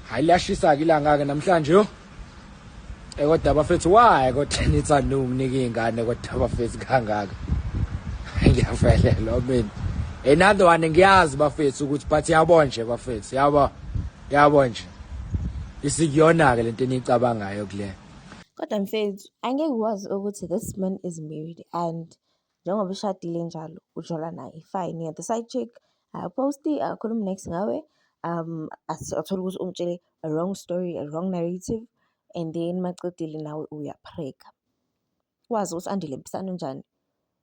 Hayi liyashisa-ke ilanga-ke namhlanje yo. Kodwa bafethu why kodwa nithanda ukunginika iy'ngane kodwa bafethu kangaka. Ngiyafelelwa mina. Another one ngiyazi bafethu ukuthi but yabo nje bafethu yabo nje. Isikuyona-ke lento eniyicabangayo kule. Kodwa mfethu angeke ukwazi ukuthi this man is married and njengoba ushadile njalo ujola naye fine you're the side chick akaposti akakhulumi next ngawe athola ukuthi umtshele a wrong story, a wrong narrative, and then macedile nawe uyapreka. Wazi ukuthi Andile Mpisane njani?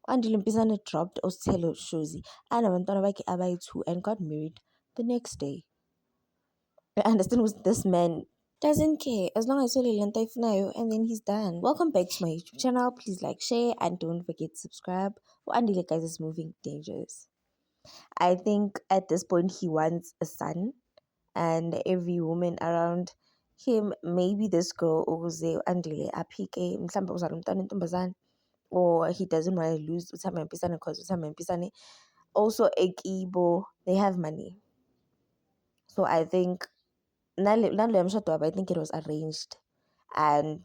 Andile Mpisane dropped Osithelo Shozi anabantwana bakhe abayi-2 and got married the next day. I understand ukuthi this man doesn't care as long as you're lento ayifunayo and then he's done. Welcome back to my YouTube channel. Please like, share, and don't forget to subscribe. Andile guys is moving dangerous. I think at this point he wants a son, and every woman around him, maybe this girl ukuze Andile aphike mhlawumbe uzala umntwana intombazane, or he doesn't want to lose uThami Mpisane because uThami Mpisane also ekibo, they have money. So I think I think it was arranged, and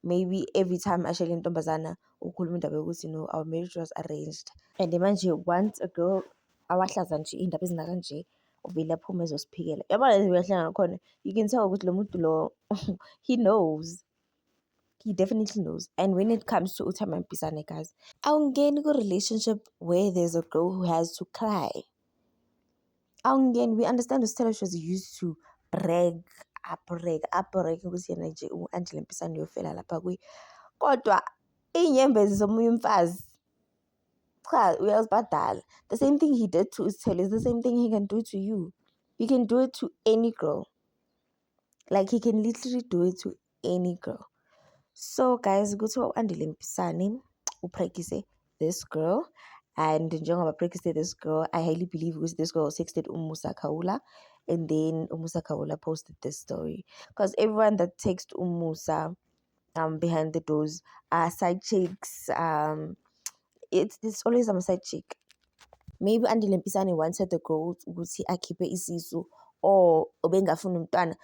maybe every time actually intombazana ukhuluma indaba yokuthi our marriage was arranged, and manje once a girl awahlaza nje indaba ezinaka nje uvele aphume ezosiphikela. Yabona lezi uyahlanga ngakhona, you can tell ukuthi lo muntu lo he knows, he definitely knows. And when it comes to Uthami Mpisane, guys, awungeni ku relationship where there's a girl who has to cry. We understand Osithelo Shozi used to brag ukuthi yena nje u-Andile Mpisane uyofela lapha kuye, kodwa iy'nyembezi zomunye umfazi cha uyazibhadala. The same thing he did to Osithelo is the same thing he can do to you. He can do it to any girl. Like he can literally do it to any girl. So guys, kuthiwa u-Andile Mpisane uprekise this girl, and njengoba prekise this girl, I highly believe because this girl texted Umusa Khawula, and then Umusa Khawula posted this story, because everyone that texts Umusa behind the doors are side chicks. It's always a side chick. Maybe Andile Mpisane wanted the girl ukuthi akhiphe isisu or ubengafuna umntwana.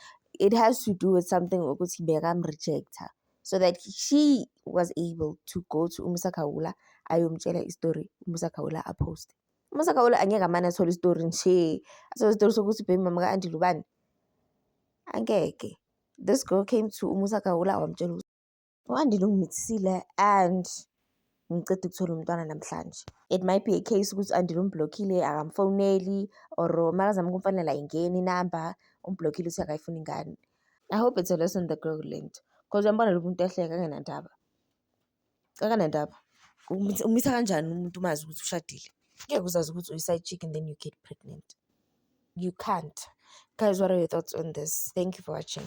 It has to do with something ukuthi bekamrejecta, so that she was able to go to Umusa Khawula ayomtshela istory, Umusa Khawula apost. Umusa Khawula angeke amane athole istory nje, athole istory sokuthi baby mama ka-Andile ubani, angeke. This girl came to Umusa Khawula wamtshela ukuthi u-Andile ungimithisile and ngiceda ukuthola umntwana namhlanje. It might be a case ukuthi Andile umblockile akamfoneli, or makazama ukumfonela ayingeni inamba, umblockile uthi akayifuni ingane. I hope it's a lesson the girl learned, because uyambona lo muntu ehleka akanandaba umisa kanjani umuntu umazi ukuthi ushadile. Ngeke uzazi ukuthi uyi-side chick and then you get pregnant. You can't. Guys, what are your thoughts on this? Thank you for watching.